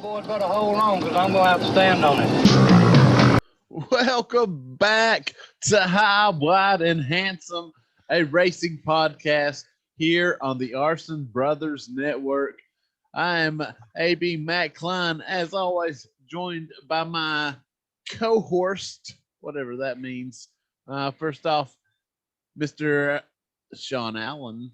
boys better hold on because I'm going to have to stand on it. Welcome back to High, Wide, and Handsome, a racing podcast here on the Arson Brothers Network. I am AB Matt Klein, as always, joined by my co-host, whatever that means. First off, Mr. Sean Allen.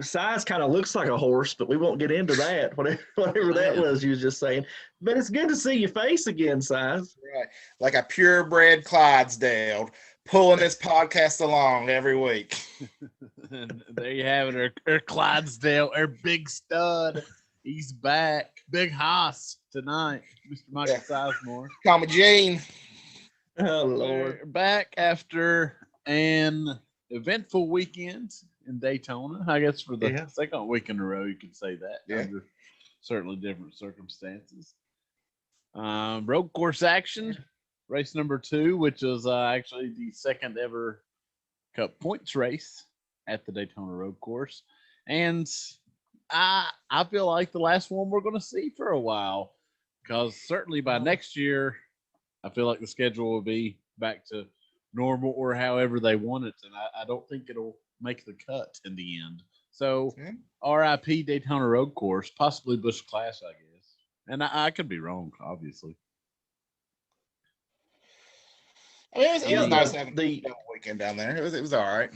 Size kind of looks like a horse, but we won't get into that. Whatever that was you was just saying. But it's good to see your face again, Size. Right. Like a purebred Clydesdale pulling this podcast along every week. And there you have it, our Clydesdale, our big stud. He's back. Big Haas tonight, Mr. Michael Sizemore. Call me Gene. Oh, Lord. We're back after an eventful weekend in Daytona. I guess for the second week in a row, you could say that under certainly different circumstances. Road course action, race number 2, which was actually the second ever Cup points race at the Daytona Road Course. And I feel like the last one we're going to see for a while, because certainly by next year, I feel like the schedule will be back to normal or however they want it, and I don't think it'll make the cut in the end. So RIP Daytona Road Course, possibly Busch Clash, I guess. And I could be wrong, obviously. I mean, it was nice having the weekend down there. It was all right.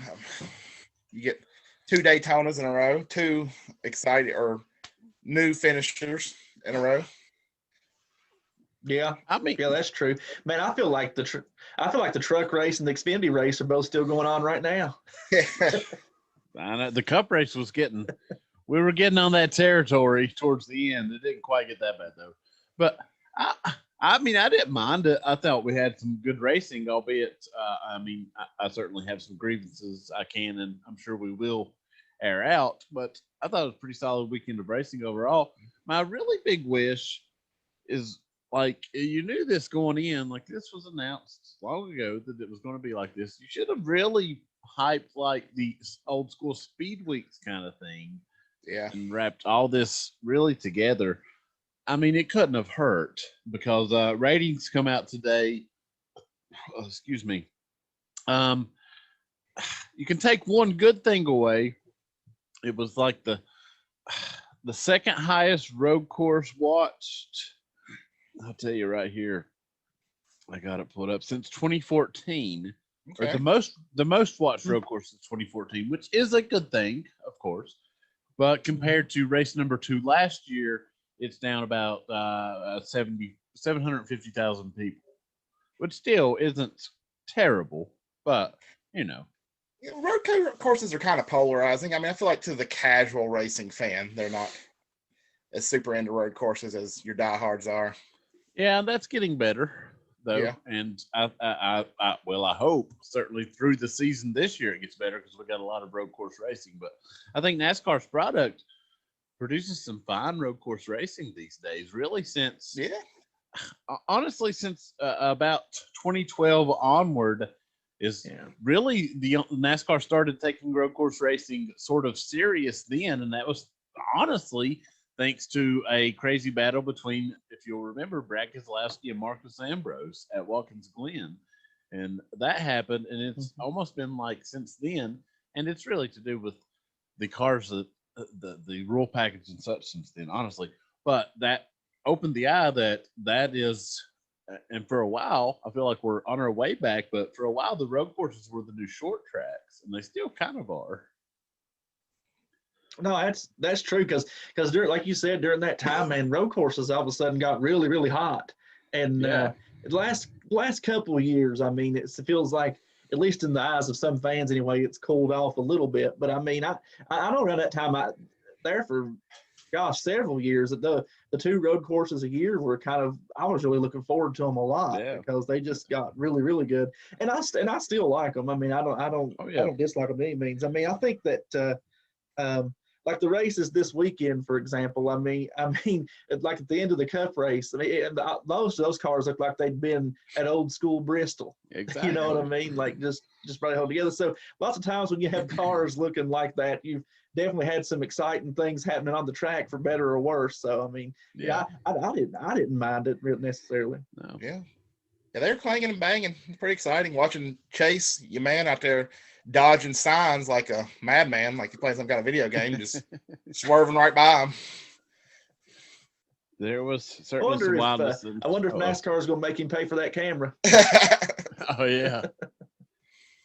You get 2 Daytonas in a row, 2 exciting or new finishers in a row. Yeah, that's true, man. I feel like the truck race and the Xfinity race are both still going on right now. I know the Cup race was we were getting on that territory towards the end. It didn't quite get that bad though, but I mean, I didn't mind it. I thought we had some good racing, albeit, I certainly have some grievances I can, and I'm sure we will air out, but I thought it was a pretty solid weekend of racing overall. My really big wish is, like, you knew this going in, like this was announced long ago that it was going to be like this. You should have really hyped like the old school Speed Weeks kind of thing. Yeah. And wrapped all this really together. I mean, it couldn't have hurt because ratings come out today. Oh, excuse me. You can take one good thing away. It was like the second highest road course watched. I'll tell you right here. I got it pulled up since 2014. Okay. Or the most watched road course since 2014, which is a good thing, of course. But compared to race number 2 last year, it's down about 750,000 people, which still isn't terrible, but you know. Road courses are kind of polarizing. I mean, I feel like to the casual racing fan, they're not as super into road courses as your diehards are. Yeah, that's getting better, though. Yeah. And I hope certainly through the season this year it gets better because we got a lot of road course racing. But I think NASCAR's product produces some fine road course racing these days. Really, since about 2012 onward is really the NASCAR started taking road course racing sort of serious then, and that was honestly thanks to a crazy battle between, if you'll remember, Brad Keselowski and Marcus Ambrose at Watkins Glen. And that happened, and it's almost been like since then. And it's really to do with the cars, the rule package and such since then, honestly. But that opened the eye that is, and for a while, I feel like we're on our way back, but for a while, the road courses were the new short tracks, and they still kind of are. No, that's true because during, like you said, during that time, man, road courses all of a sudden got really, really hot, and the last couple of years, I mean, it feels like, at least in the eyes of some fans anyway, it's cooled off a little bit. But I mean, I know around that time there for several years that the 2 road courses a year were I was really looking forward to them a lot because they just got really, really good, and I still like them. I mean, I don't dislike them by any means. I mean, I think that. Like the races this weekend, for example, I mean, like at the end of the Cup race, I mean, most of those cars look like they'd been at old school Bristol. Exactly. You know what I mean? Like just probably held together. So lots of times when you have cars looking like that, definitely had some exciting things happening on the track for better or worse. So I mean, yeah, I didn't mind it necessarily. No. Yeah. Yeah, they're clanging and banging. It's pretty exciting watching Chase, your man out there dodging signs like a madman, like he plays some kind of video game, just swerving right by him. There was certainly some wildness. I wonder if NASCAR is going to make him pay for that camera. Oh yeah,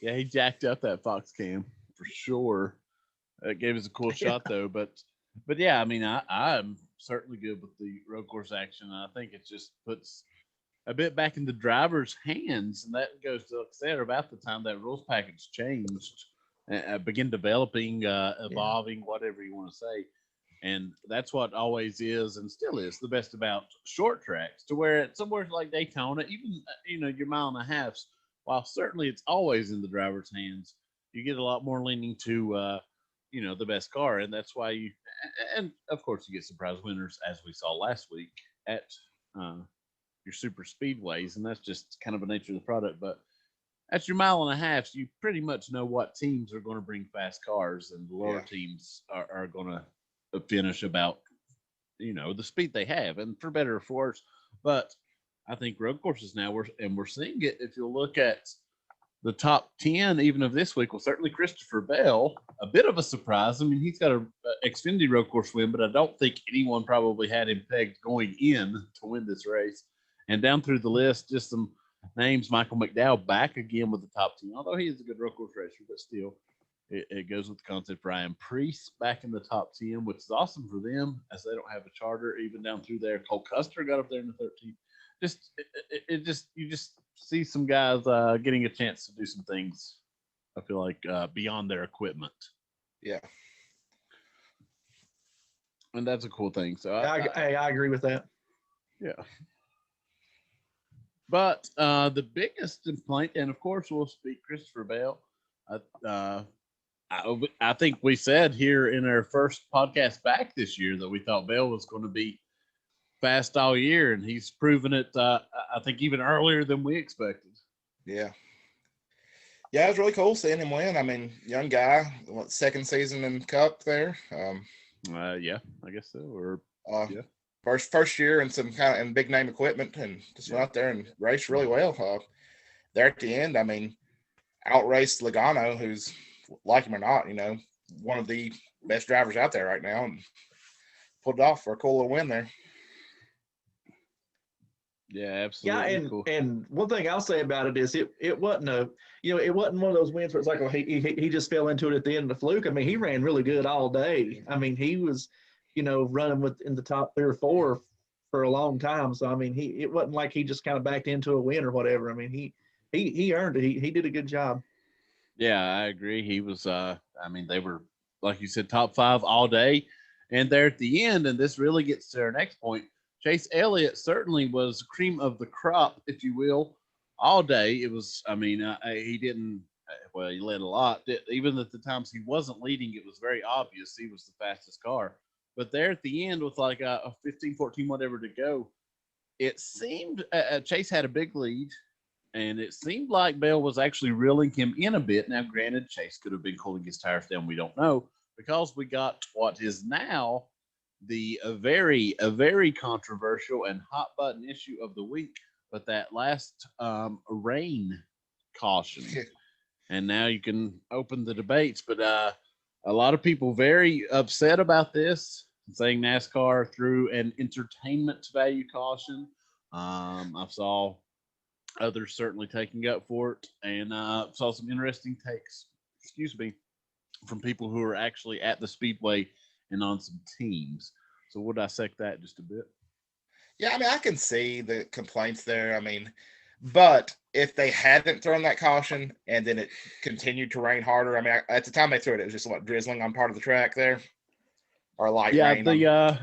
yeah. He jacked up that Fox cam for sure. It gave us a cool shot though, but yeah, I mean, I'm certainly good with the road course action. I think it just puts a bit back in the driver's hands, and that goes to, like I said, about the time that rules package changed, begin developing, evolving, whatever you want to say. And that's what always is and still is the best about short tracks, to where at somewhere like Daytona, even your mile and a halfs, while certainly it's always in the driver's hands, you get a lot more leaning to the best car, and that's why and of course you get surprise winners, as we saw last week at your super speedways, and that's just kind of a nature of the product. But at your mile and a half, you pretty much know what teams are going to bring fast cars, and the lower teams are going to finish about the speed they have, and for better or for worse. But I think road courses now we're seeing it. If you look at the top 10 even of this week, well, certainly Christopher Bell, a bit of a surprise. I mean, he's got a Xfinity road course win, but I don't think anyone probably had him pegged going in to win this race. And down through the list, just some names. Michael McDowell back again with the top 10, although he is a good road course racer, but still it goes with the concept. Ryan Priest back in the top 10, which is awesome for them, as they don't have a charter even down through there. Cole Custer got up there in the 13th. You just see some guys getting a chance to do some things, I feel like, beyond their equipment. Yeah. And that's a cool thing. So I agree with that. Yeah. But the biggest complaint, and of course we'll speak Christopher Bell. I think we said here in our first podcast back this year that we thought Bell was going to be fast all year, and he's proven it. I think even earlier than we expected. Yeah. Yeah, it was really cool seeing him win. I mean, young guy, second season in Cup there. Yeah, I guess so. Or yeah. First year in some kind of big name equipment, and just went out there and raced really well. There at the end, I mean, outraced Logano, who's, like him or not, one of the best drivers out there right now, and pulled it off for a cool little win there. Yeah, absolutely. Yeah, cool. And one thing I'll say about it is it wasn't it wasn't one of those wins where it's like, oh, he just fell into it at the end of the fluke. I mean, he ran really good all day. I mean, he was running in the top 3 or 4 for a long time. So I mean, it wasn't like he just kind of backed into a win or whatever. I mean, he earned it. He did a good job. Yeah, I agree. He was. I mean, they were, like you said, top 5 all day, and there at the end. And this really gets to our next point. Chase Elliott certainly was cream of the crop, if you will, all day. It was. I mean, he didn't. Well, he led a lot. Even at the times he wasn't leading, it was very obvious he was the fastest car. But there at the end, with like a 15, 14, whatever to go, it seemed Chase had a big lead, and it seemed like Bell was actually reeling him in a bit. Now, granted, Chase could have been cooling his tires down. We don't know, because we got what is now a very controversial and hot button issue of the week, but that last rain caution. And now you can open the debates, but a lot of people very upset about this, saying NASCAR threw an entertainment value caution. I saw others certainly taking up for it, and saw some interesting takes, from people who are actually at the speedway and on some teams. So we'll dissect that just a bit. Yeah, I mean, I can see the complaints there. I mean, but if they hadn't thrown that caution and then it continued to rain harder, I mean, at the time they threw it, it was just drizzling on part of the track there, or light rain.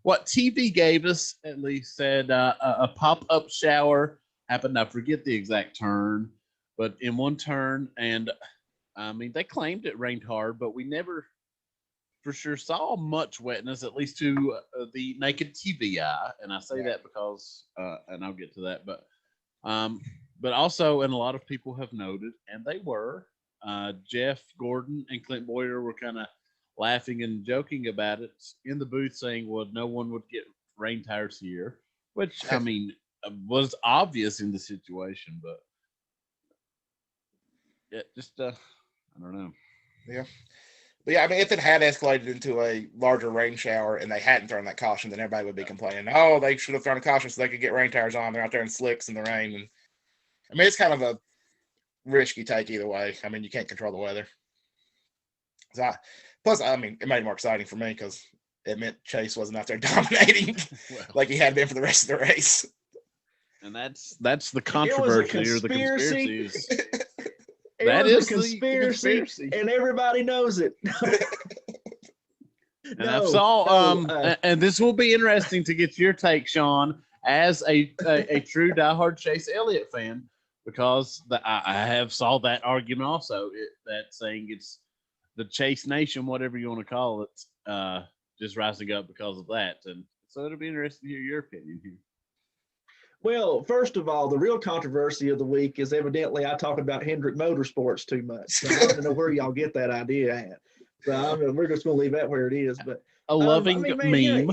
What TV gave us at least said a pop-up shower happened. I forget the exact turn, but in one turn, and I mean, they claimed it rained hard, but we never for sure saw much wetness, at least to the naked TV eye. And I say that because, and I'll get to that, but also, and a lot of people have noted, and they were, Jeff Gordon and Clint Boyer were kind of laughing and joking about it in the booth, saying, well, no one would get rain tires here, which, I mean, was obvious in the situation, but yeah, just, I don't know. Yeah. But yeah, I mean, if it had escalated into a larger rain shower and they hadn't thrown that caution, then everybody would be complaining, oh, they should have thrown a caution so they could get rain tires on. They're out there in slicks in the rain. And I mean, it's kind of a risky take either way. I mean, you can't control the weather. Plus, I mean, it made it more exciting for me because it meant Chase wasn't out there dominating like he had been for the rest of the race. And that's the controversy or the conspiracy. That is a conspiracy, and everybody knows it. And I saw, and this will be interesting to get your take, Sean, as a true diehard Chase Elliott fan, because I have saw that argument also, that saying it's the Chase Nation, whatever you want to call it, just rising up because of that. And so it'll be interesting to hear your opinion here. Well, first of all, the real controversy of the week is evidently I talk about Hendrick Motorsports too much. So I don't know where y'all get that idea at. So we're just going to leave that where it is. But a loving meme.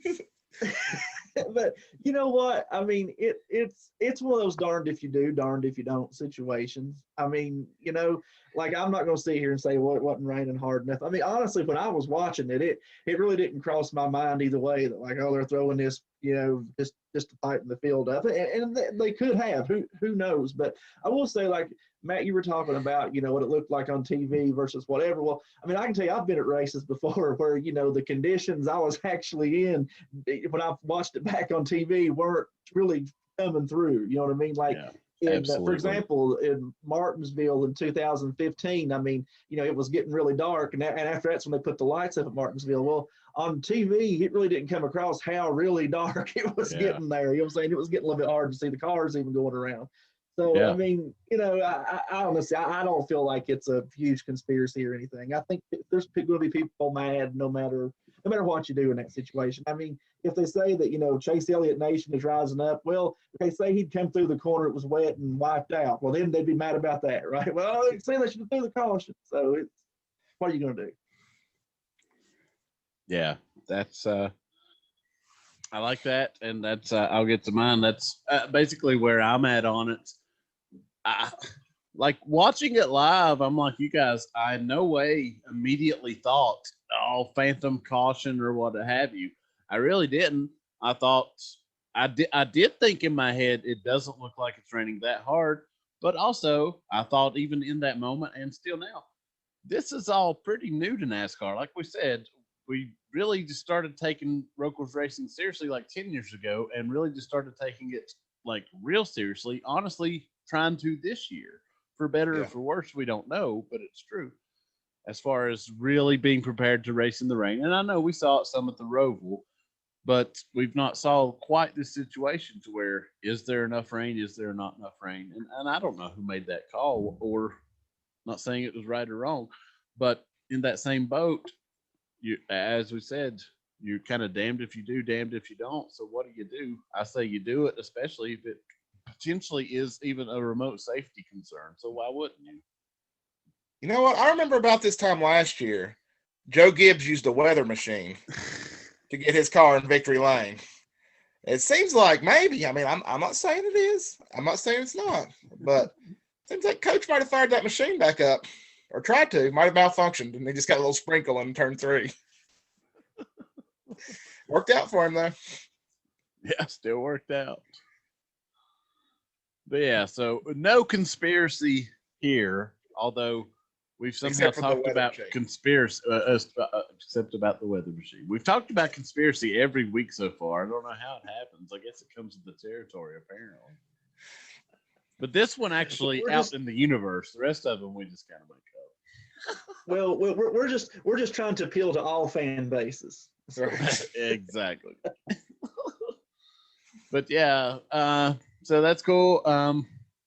Yeah, but you know what? I mean, it's one of those darned if you do, darned if you don't situations. I mean, you know, like I'm not going to sit here and say, well, it wasn't raining hard enough. I mean, honestly, when I was watching it, it really didn't cross my mind either way that like, oh, they're throwing this, you know, just to tighten the field up, and they could have. Who knows? But I will say, like Matt, you were talking about, you know, what it looked like on TV versus whatever. Well, I mean, I can tell you, I've been at races before where, you know, the conditions I was actually in when I watched it back on TV weren't really coming through. You know what I mean? Like, for example, in Martinsville in 2015, I mean, you know, it was getting really dark, and after that's when they put the lights up at Martinsville. Well, on TV, it really didn't come across how really dark it was getting there. You know what I'm saying? It was getting a little bit hard to see the cars even going around. So, I mean, you know, I honestly, I don't feel like it's a huge conspiracy or anything. I think there's going to be people mad no matter what you do in that situation. I mean, if they say that, you know, Chase Elliott Nation is rising up, well, if they say he'd come through the corner, it was wet and wiped out, well, then they'd be mad about that, right? Well, they say they should have threw the caution. So what are you going to do? Yeah, that's I like that, and that's I'll get to mine. That's basically where I'm at on it. Like watching it live, I'm like you guys. I in no way immediately thought, "Oh, phantom caution" or what have you. I really didn't. I thought I did think in my head it doesn't look like it's raining that hard, but also I thought even in that moment and still now, this is all pretty new to NASCAR. Like we said, we really just started taking road course racing seriously like 10 years ago, and really just started taking it like real seriously, honestly, trying to this year. For better or for worse, we don't know, but it's true. As far as really being prepared to race in the rain. And I know we saw it some at the Roval, but we've not saw quite this situation to where, is there enough rain? Is there not enough rain? And I don't know who made that call, or not saying it was right or wrong, but in that same boat, as we said, you're kind of damned if you do, damned if you don't. So what do? I say you do it, especially if it potentially is even a remote safety concern. So why wouldn't you? You know what? I remember about this time last year, Joe Gibbs used a weather machine to get his car in victory lane. It seems like maybe, I mean, I'm not saying it is. I'm not saying it's not. But it seems like Coach might have fired that machine back up, or tried to. Might have malfunctioned, and he just got a little sprinkle in turn 3. Worked out for him, though. Yeah, still worked out. But yeah, so no conspiracy here, although we've somehow talked about conspiracy, except about the weather machine. We've talked about conspiracy every week so far. I don't know how it happens. I guess it comes with the territory, apparently. But this one actually out in the universe. The rest of them we just kind of make up. Well, we're just trying to appeal to all fan bases. Exactly. But yeah, so that's cool.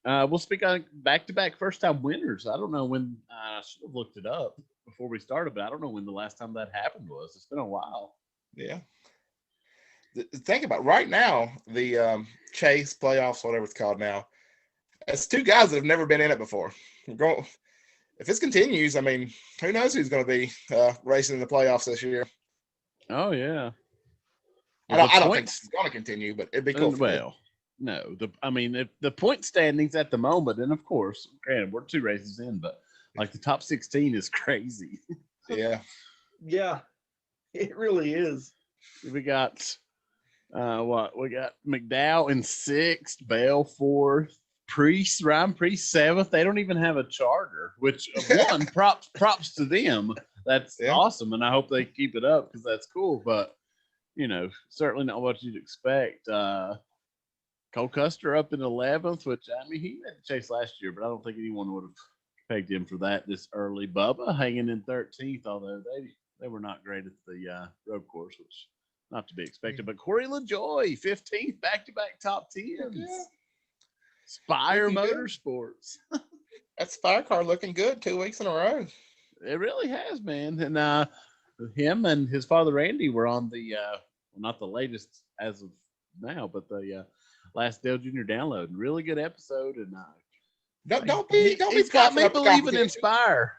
We'll speak on back-to-back first-time winners. I don't know when. I should have looked it up before we started, but I don't know when the last time that happened was. It's been a while. Yeah. Think about right now, the Chase playoffs, whatever it's called now. It's 2 guys that have never been in it before. if this continues, I mean, who knows who's going to be racing in the playoffs this year? Oh yeah. I don't think it's going to continue, but it'd be cool. Well, no, the point standings at the moment, and of course, granted, we're 2 races in, but like the top 16 is crazy. Yeah. Yeah, it really is. We got we got McDowell in 6th, Bell 4th, Ryan Priest 7th. They don't even have a charter, which one props to them. That's awesome, and I hope they keep it up because that's cool. But certainly not what you'd expect. Cole Custer up in 11th, which I mean he had to chase last year, but I don't think anyone would have pegged him for that this early. Bubba hanging in 13th, although they were not great at the road course, which not to be expected. But Corey LaJoy, 15th, back-to-back top 10s. Yeah. Spire Motorsports. That Spire car looking good 2 weeks in a row. It really has, man. And him and his father Randy were on the not the latest as of now, but the last Dale Jr. download. Really good episode. And don't be got me believing in Spire.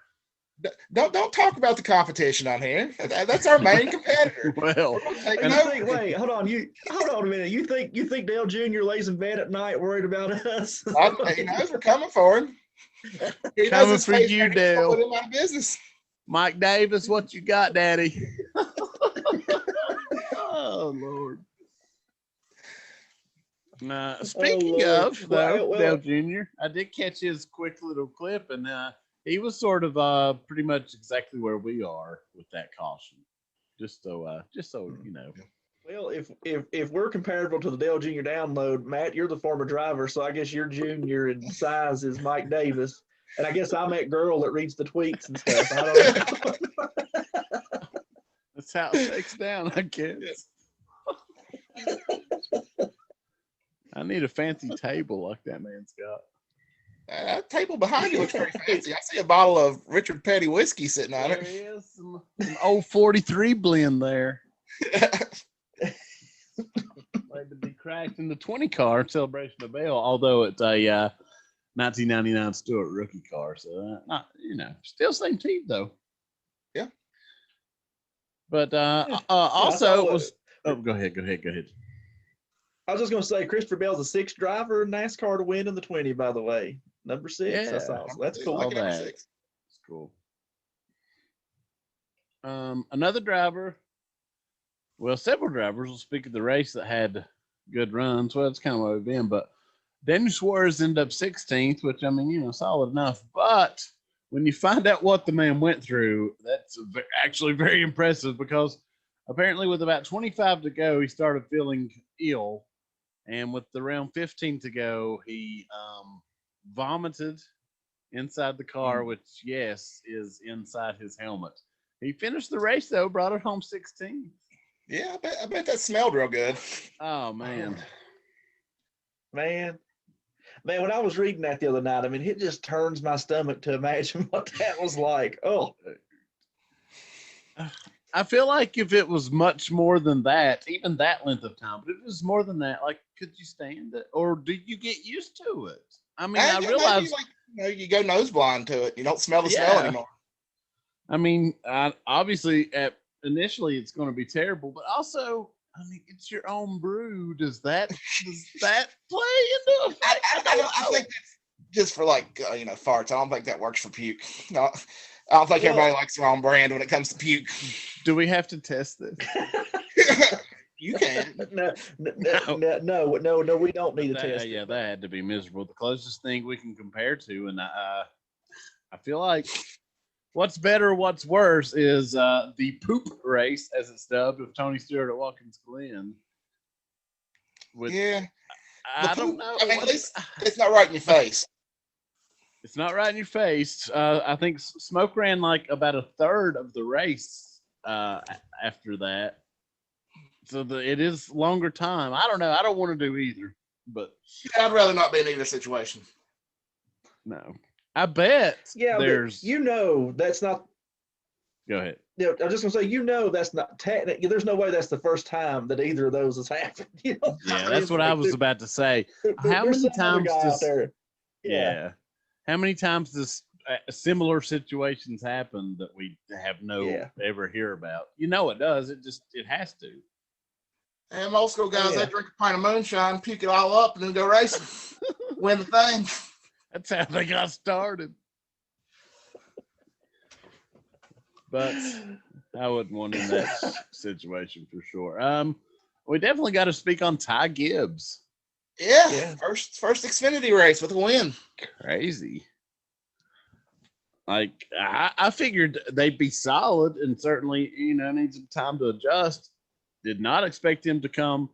Don't talk about the competition on here. That's our main competitor. Well, wait, hold on a minute. You think Dale Jr. lays in bed at night worried about us? He knows we're coming for him. He coming for you, Dale. Put him out of business. Mike Davis, what you got, Daddy? Oh Lord. Speaking of Dale Jr., I did catch his quick little clip, and he was sort of pretty much exactly where we are with that caution. Just so you know. Well, if we're comparable to the Dale Jr. download, Matt, you're the former driver, so I guess your junior in size is Mike Davis, and I guess I'm that girl that reads the tweets and stuff. I don't know. That's how it shakes down, I guess. I need a fancy table like that man's got. That table behind you looks pretty fancy. I see a bottle of Richard Petty whiskey sitting on it. There is some old 43 blend there. Like to be cracked in the 20 car celebration of Bell, although it's a 1999 Stewart rookie car, so not still same team though. Yeah. But also it was. Oh, go ahead. I was just going to say, Christopher Bell's the 6th driver in NASCAR to win in the 20, by the way. Number 6. Yeah. That's awesome. That's cool. It's cool. Another driver. Well, several drivers will speak of the race that had good runs. Well, that's kind of what we've been. But Daniel Suarez ended up 16th, which, I mean, solid enough. But when you find out what the man went through, that's actually very impressive because apparently with about 25 to go, he started feeling ill. And with around 15 to go, he vomited inside the car, which, yes, is inside his helmet. He finished the race, though, brought it home 16th. Yeah, I bet that smelled real good. Oh, man. Man, when I was reading that the other night, I mean, it just turns my stomach to imagine what that was like. Oh. I feel like if it was much more than that, even that length of time, but if it was more than that, like, could you stand it? Or do you get used to it? I mean, I realize... you go nose blind to it. You don't smell the smell anymore. I mean, obviously, initially, it's going to be terrible, but also, I mean, it's your own brew. Does that play into it? I think that's just for farts. I don't think that works for puke. No, I don't think everybody likes their own brand when it comes to puke. Do we have to test this? You can. No, we don't need to test. Yeah, that had to be miserable. The closest thing we can compare to, and I feel like what's better, what's worse is the poop race, as it's dubbed, with Tony Stewart at Watkins Glen. I don't know. I mean, at least it's not right in your face. It's not right in your face. I think Smoke ran like about a third of the race after that. So it is longer time. I don't know. I don't want to do either. But I'd rather not be in either situation. No. I bet there's... that's not... Go ahead. I'm just going to say, that's not technically... There's no way that's the first time that either of those has happened. Yeah, that's what I was about to say. How many times does... Yeah. How many times does similar situations happen that we have ever hear about. You know, it does. It has to. And most school guys, they drink a pint of moonshine, puke it all up, and then go racing, win the thing. That's how they got started. But I wouldn't want in that situation for sure. We definitely got to speak on Ty Gibbs. Yeah. First Xfinity race with a win. Crazy. Like I figured they'd be solid, and certainly need some time to adjust. Did not expect him to come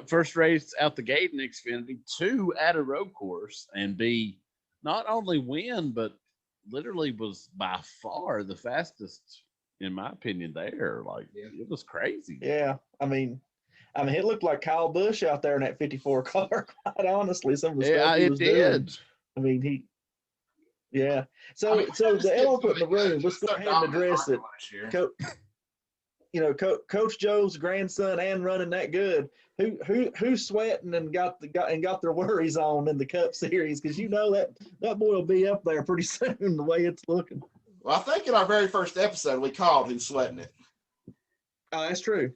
first race out the gate in Xfinity, 2 at a road course, and be not only win but literally was by far the fastest, in my opinion. There, it was crazy. Yeah, I mean, it looked like Kyle Busch out there in that 54 car. Quite honestly, some of the stuff he was doing. I mean, So the elephant in the room. Let's go ahead and address it. Coach Joe's grandson and running that good. Who's sweating and got their worries on in the Cup Series, because that boy will be up there pretty soon the way it's looking. Well, I think in our very first episode we called who's sweating it. Oh, that's true.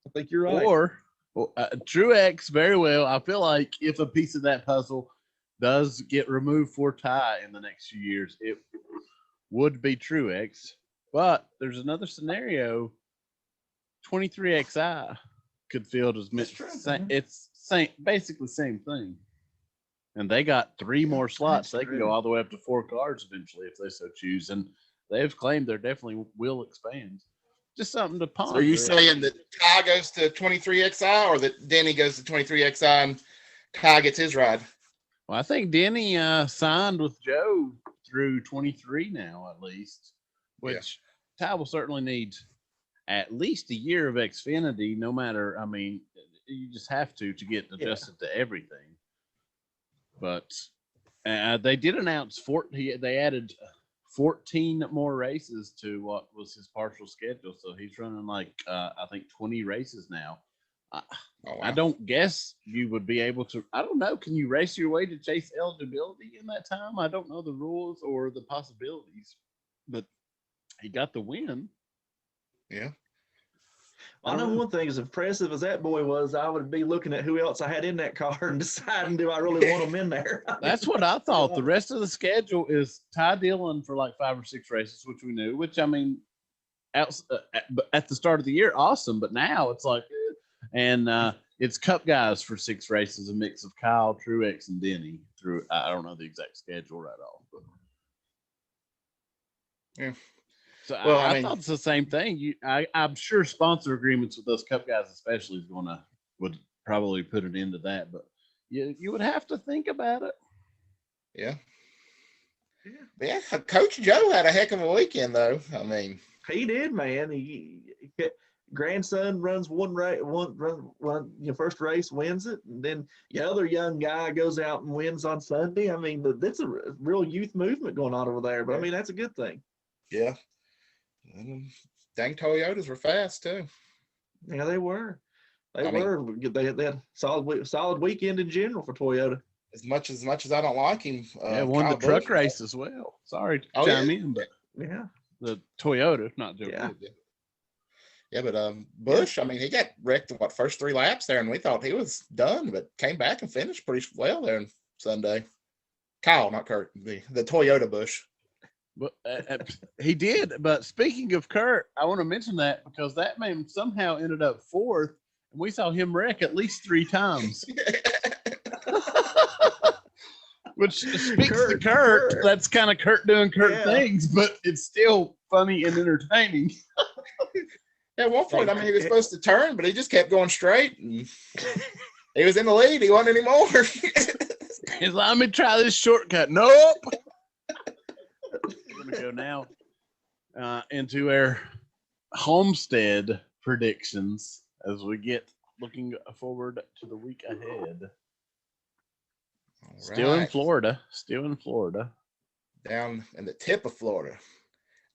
I think you're right. Or Truex, very well. I feel like if a piece of that puzzle does get removed for Ty in the next few years, it would be Truex. But there's another scenario. 23XI could field as much. It's basically same thing. And they got 3 more slots. They can go all the way up to 4 cars eventually if they so choose. And they've claimed they definitely will expand. Just something to ponder. So are you saying that Ty goes to 23XI, or that Denny goes to 23XI and Ty gets his ride? Well, I think Denny signed with Joe through 23 now, at least, which Ty will certainly need at least a year of Xfinity, no matter, you just have to get adjusted to everything. But they did announce they added 14 more races to what was his partial schedule. So he's running I think 20 races now. I don't guess you would be able to. I don't know. Can you race your way to chase eligibility in that time? I don't know the rules or the possibilities, but he got the win. Yeah. I know one thing, as impressive as that boy was, I would be looking at who else I had in that car and deciding, do I really want him in there? That's what I thought. The rest of the schedule is Ty Dillon for 5 or 6 races, which we knew, which at the start of the year, awesome. But now it's it's Cup guys for 6 races, a mix of Kyle, Truex, and Denny through. I don't know the exact schedule right off. But. Yeah. So I thought it's the same thing. I'm sure sponsor agreements with those Cup guys especially would probably put an end to that. But you would have to think about it. Yeah. Yeah. Coach Joe had a heck of a weekend, though. He did, man. He grandson runs first race, wins it, and then the other young guy goes out and wins on Sunday. That's a real youth movement going on over there. But that's a good thing. Yeah. Dang, Toyotas were fast too. Yeah, they were. They had a solid weekend in general for Toyota. As much as I don't like him, won the truck race as well. Sorry to chime in, but the Toyota, not Joe. Yeah, but Busch, he got wrecked in first 3 laps there, and we thought he was done, but came back and finished pretty well there on Sunday. Kyle, not Kurt, the Toyota Busch. But he did. But speaking of Kurt, I want to mention that because that man somehow ended up 4th, and we saw him wreck at least 3 times. Which speaks to Kurt. That's kind of Kurt doing Kurt things, but it's still funny and entertaining. At one point, he was supposed to turn, but he just kept going straight. And he was in the lead. He wasn't anymore. He's like, let me try this shortcut. Nope. We're going to go now into our Homestead predictions as we get looking forward to the week ahead. Still in Florida. Down in the tip of Florida.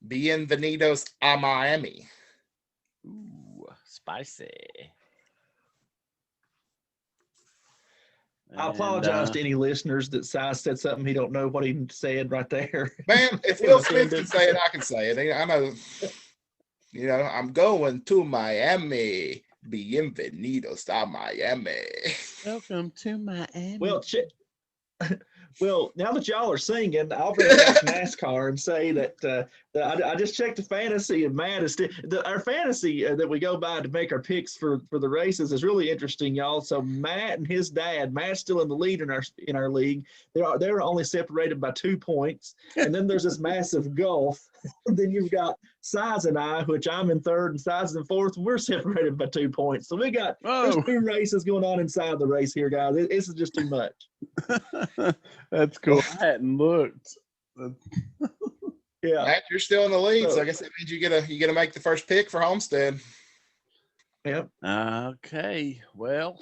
Bienvenidos a Miami. Ooh, spicy. I apologize to any listeners that Si said something he don't know what he said right there. Man, if Will Smith can say it, I can say it. I know. You know, I'm going to Miami. Bienvenidos a Miami. Welcome to Miami. Well, now that y'all are singing, I'll bring back NASCAR and say that I just checked the fantasy, and Matt is our fantasy that we go by to make our picks for the races is really interesting, y'all. So Matt and his dad, Matt's still in the lead in our league. They're only separated by 2 points, and then there's this massive gulf. And then you've got Size and I, which I'm in third and Size is in fourth, and we're separated by 2 points. So we got there's 2 races going on inside the race here, guys. This is just too much. That's cool. I hadn't looked. Yeah, Matt, you're still in the lead, so I guess that means you get to make the first pick for Homestead. Yep. Okay. Well,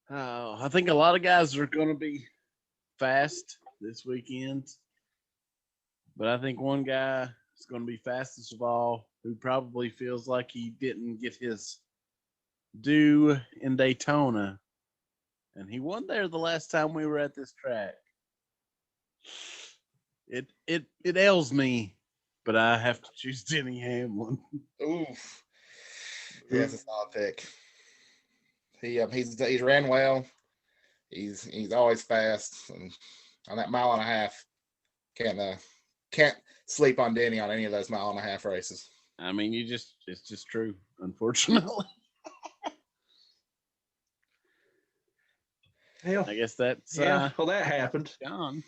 I think a lot of guys are going to be fast this weekend, but I think one guy is going to be fastest of all, who probably feels like he didn't get his due in Daytona, and he won there the last time we were at this track. It ails me, but I have to choose Denny Hamlin. Oof. Yeah, that's a solid pick. He's ran well. He's always fast, and on that mile and a half, can't sleep on Denny on any of those mile and a half races. I mean, it's just true, unfortunately. Hell, I guess that's well, that happened. John.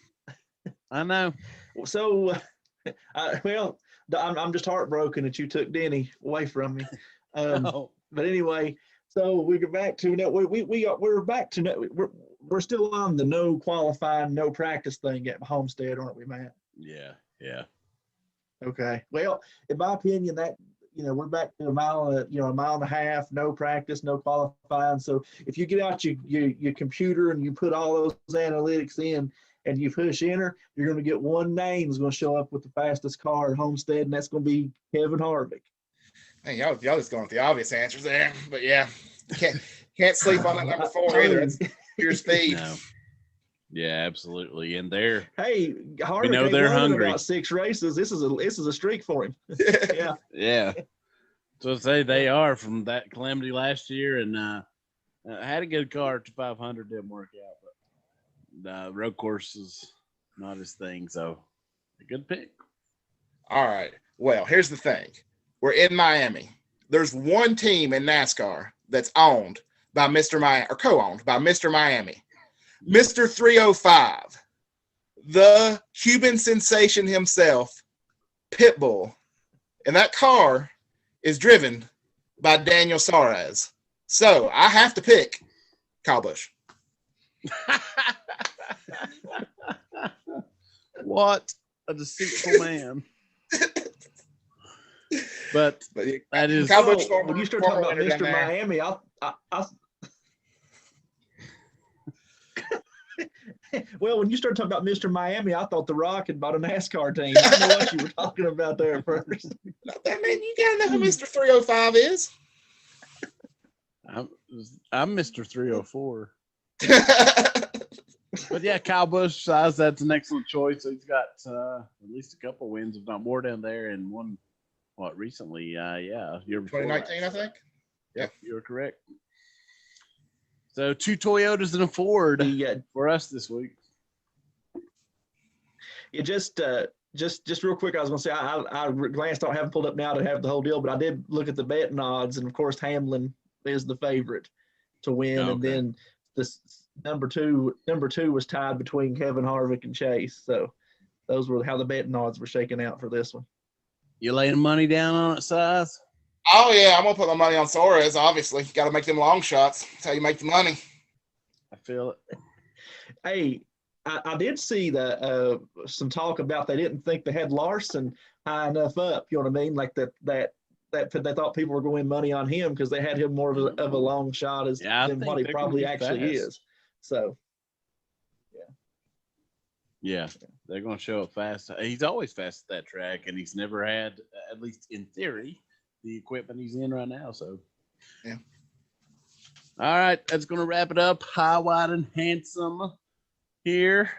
I know. So, I'm just heartbroken that you took Denny away from me. But anyway, so we get back to we're back to we're still on the no qualifying, no practice thing at Homestead, aren't we, Matt? Yeah. Okay. Well, in my opinion, that we're back to a mile and a half, no practice, no qualifying. So if you get out your computer and you put all those analytics in and you push enter, you're going to get one name is going to show up with the fastest car at Homestead, and that's going to be Kevin Harvick. Hey, y'all just going with the obvious answers there, but yeah, can't sleep on that number 4 either. It's pure speed. No. Yeah, absolutely. And they're Harvick they're won hungry. About 6 races. This is a streak for him. Yeah. So I say they are from that calamity last year, and had a good car to 500, didn't work out, but the road course is not his thing. So a good pick. All right. Well, here's the thing. We're in Miami. There's one team in NASCAR that's owned by Mr. Miami, or co-owned by Mr. Miami. Mr. 305, the Cuban sensation himself, Pitbull. And that car is driven by Daniel Suarez. So I have to pick Kyle Busch. What a deceitful man. But that is when you start talking about Mr. Miami, well, when you start talking about Mr. Miami, I thought The Rock had bought a NASCAR team. I don't know what you were talking about there first. That man, you gotta know who Mr. 305 is. I'm Mr. 304. But yeah, Kyle Busch, that's an excellent choice. He's got at least a couple wins, if not more, down there, and one recently? Yeah, 2019, I think. Yeah, you're correct. So 2 Toyotas and a Ford for us this week. Yeah, just real quick, I was going to say I glanced. I haven't pulled up now to have the whole deal, but I did look at the betting odds, and of course Hamlin is the favorite to win, and then this number two was tied between Kevin Harvick and Chase. So those were how the betting odds were shaking out for this one. You laying money down on it, Size? Oh, yeah, I'm going to put my money on Suarez, obviously. Got to make them long shots. That's how you make the money. I feel it. Hey, I did see some talk about they didn't think they had Larson high enough up, you know what I mean? Like that they thought people were going to win money on him because they had him more of a long shot than what he probably actually is. So, yeah, they're going to show up fast. He's always fast at that track, and he's never had, at least in theory, the equipment he's in right now. So, yeah. All right, that's going to wrap it up. High, wide, and handsome here.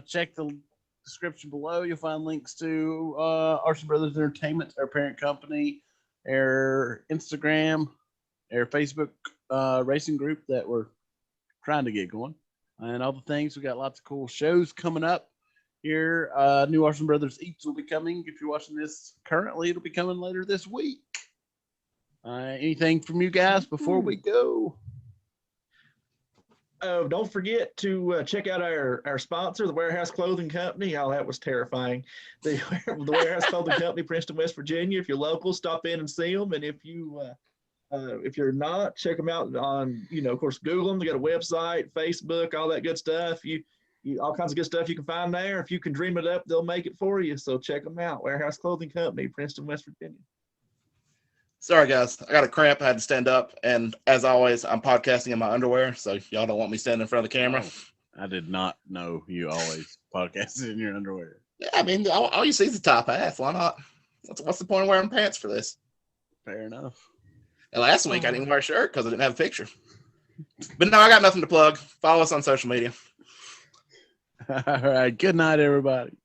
Check the description below. You'll find links to Arson Brothers Entertainment, our parent company, our Instagram, our Facebook racing group that we're trying to get going, and all the things. We got lots of cool shows coming up here. New Arson Brothers Eats will be coming. If you're watching this currently, it'll be coming later this week. Anything from you guys before we go? Don't forget to check out our sponsor, the Warehouse Clothing Company. Oh, that was terrifying. The Warehouse Clothing Company, Princeton, West Virginia. If you're local, stop in and see them. And if you're not, check them out on, of course, Google them. They got a website, Facebook, all that good stuff. You all kinds of good stuff you can find there. If you can dream it up, they'll make it for you. So check them out. Warehouse Clothing Company, Princeton, West Virginia. Sorry, guys. I got a cramp. I had to stand up. And as always, I'm podcasting in my underwear. So y'all don't want me standing in front of the camera. Oh, I did not know you always podcasted in your underwear. Yeah, I mean, all you see is the top half. Why not? What's the point of wearing pants for this? Fair enough. And last week, I didn't wear a shirt because I didn't have a picture. But no, I got nothing to plug. Follow us on social media. All right. Good night, everybody.